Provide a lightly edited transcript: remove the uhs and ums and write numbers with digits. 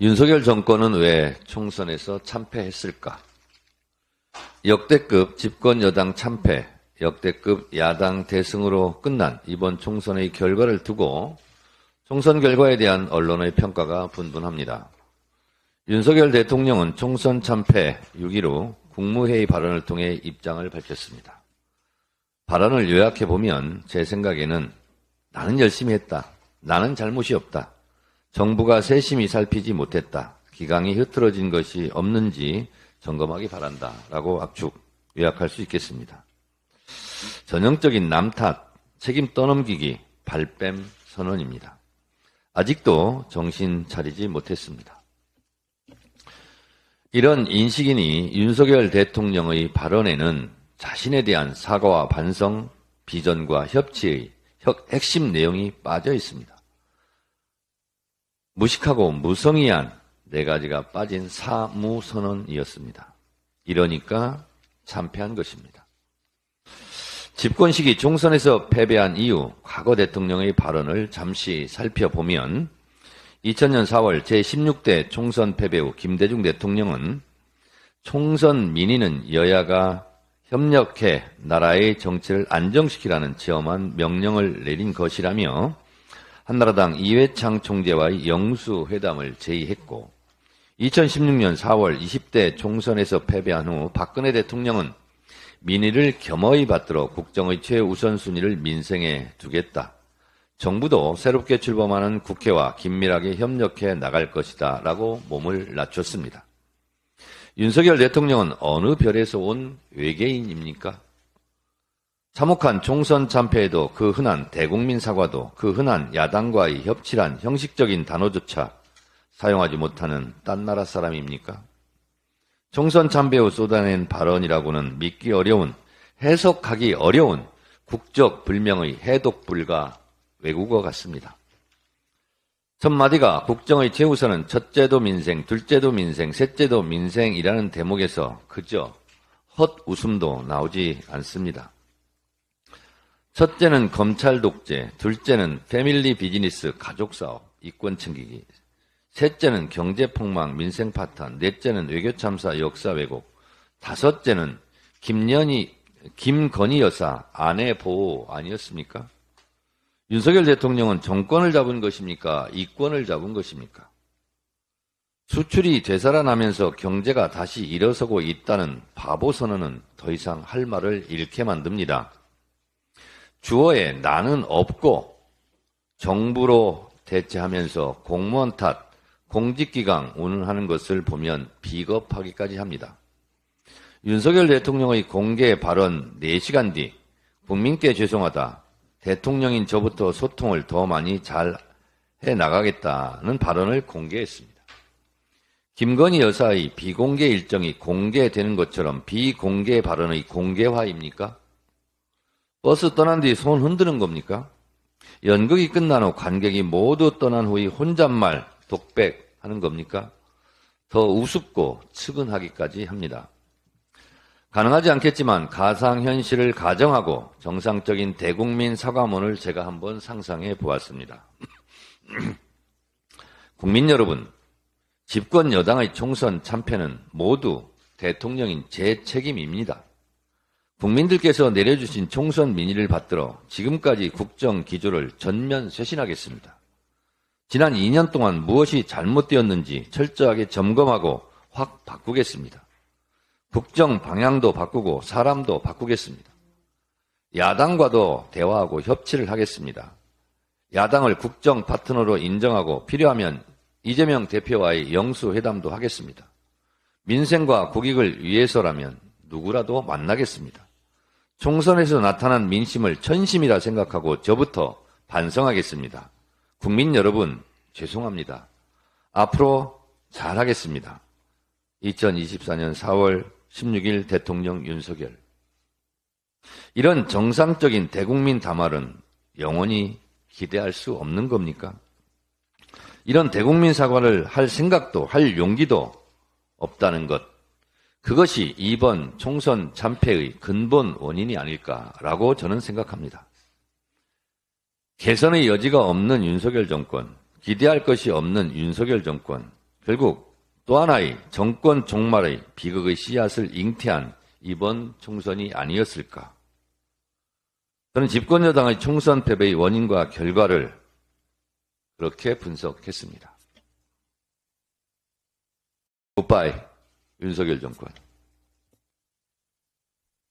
윤석열 정권은 왜 총선에서 참패했을까? 역대급 집권 여당 참패, 역대급 야당 대승으로 끝난 이번 총선의 결과를 두고 총선 결과에 대한 언론의 평가가 분분합니다. 윤석열 대통령은 총선 참패 6.15 국무회의 발언을 통해 입장을 밝혔습니다. 발언을 요약해보면 제 생각에는 나는 열심히 했다. 나는 잘못이 없다. 정부가 세심히 살피지 못했다. 기강이 흐트러진 것이 없는지 점검하기 바란다. 라고 압축, 요약할 수 있겠습니다. 전형적인 남 탓, 책임 떠넘기기, 발뺌 선언입니다. 아직도 정신 차리지 못했습니다. 이런 인식이니 윤석열 대통령의 발언에는 자신에 대한 사과와 반성, 비전과 협치의 핵심 내용이 빠져 있습니다. 무식하고 무성의한 네 가지가 빠진 사무선언이었습니다. 이러니까 참패한 것입니다. 집권 시기 총선에서 패배한 이후 과거 대통령의 발언을 잠시 살펴보면 2000년 4월 제16대 총선 패배 후 김대중 대통령은 총선 민의는 여야가 협력해 나라의 정치를 안정시키라는 지엄한 명령을 내린 것이라며 한나라당 이회창 총재와의 영수회담을 제의했고 2016년 4월 20대 총선에서 패배한 후 박근혜 대통령은 민의를 겸허히 받들어 국정의 최우선순위를 민생에 두겠다. 정부도 새롭게 출범하는 국회와 긴밀하게 협력해 나갈 것이다 라고 몸을 낮췄습니다. 윤석열 대통령은 어느 별에서 온 외계인입니까? 참혹한 총선 참패에도 그 흔한 대국민 사과도 그 흔한 야당과의 협치란 형식적인 단어조차 사용하지 못하는 딴 나라 사람입니까? 총선 참패 후 쏟아낸 발언이라고는 믿기 어려운, 해석하기 어려운 국적 불명의 해독 불가 외국어 같습니다. 첫 마디가 국정의 최우선은 첫째도 민생, 둘째도 민생, 셋째도 민생이라는 대목에서 그저 헛웃음도 나오지 않습니다. 첫째는 검찰 독재, 둘째는 패밀리 비즈니스 가족사업, 이권 챙기기, 셋째는 경제폭망, 민생 파탄, 넷째는 외교참사 역사 왜곡, 다섯째는 김건희 여사 아내 보호 아니었습니까? 윤석열 대통령은 정권을 잡은 것입니까? 이권을 잡은 것입니까? 수출이 되살아나면서 경제가 다시 일어서고 있다는 바보 선언은 더 이상 할 말을 잃게 만듭니다. 주어에 나는 없고 정부로 대체하면서 공무원 탓, 공직기강 운운하는 것을 보면 비겁하기까지 합니다. 윤석열 대통령의 공개 발언 4시간 뒤 국민께 죄송하다. 대통령인 저부터 소통을 더 많이 잘 해나가겠다는 발언을 공개했습니다. 김건희 여사의 비공개 일정이 공개되는 것처럼 비공개 발언의 공개화입니까? 버스 떠난 뒤 손 흔드는 겁니까? 연극이 끝난 후 관객이 모두 떠난 후에 혼잣말, 독백하는 겁니까? 더 우습고 측은하기까지 합니다. 가능하지 않겠지만 가상현실을 가정하고 정상적인 대국민 사과문을 제가 한번 상상해 보았습니다. 국민 여러분, 집권 여당의 총선 참패는 모두 대통령인 제 책임입니다. 국민들께서 내려주신 총선 민의를 받들어 지금까지 국정 기조를 전면 쇄신하겠습니다. 지난 2년 동안 무엇이 잘못되었는지 철저하게 점검하고 확 바꾸겠습니다. 국정 방향도 바꾸고 사람도 바꾸겠습니다. 야당과도 대화하고 협치를 하겠습니다. 야당을 국정 파트너로 인정하고 필요하면 이재명 대표와의 영수회담도 하겠습니다. 민생과 국익을 위해서라면 누구라도 만나겠습니다. 총선에서 나타난 민심을 천심이라 생각하고 저부터 반성하겠습니다. 국민 여러분, 죄송합니다. 앞으로 잘하겠습니다. 2024년 4월 16일 대통령 윤석열. 이런 정상적인 대국민 담화는 영원히 기대할 수 없는 겁니까? 이런 대국민 사과를 할 생각도 할 용기도 없다는 것. 그것이 이번 총선 참패의 근본 원인이 아닐까라고 저는 생각합니다. 개선의 여지가 없는 윤석열 정권, 기대할 것이 없는 윤석열 정권, 결국 또 하나의 정권 종말의 비극의 씨앗을 잉태한 이번 총선이 아니었을까? 저는 집권여당의 총선 패배의 원인과 결과를 그렇게 분석했습니다. 굿바이, 윤석열 정권.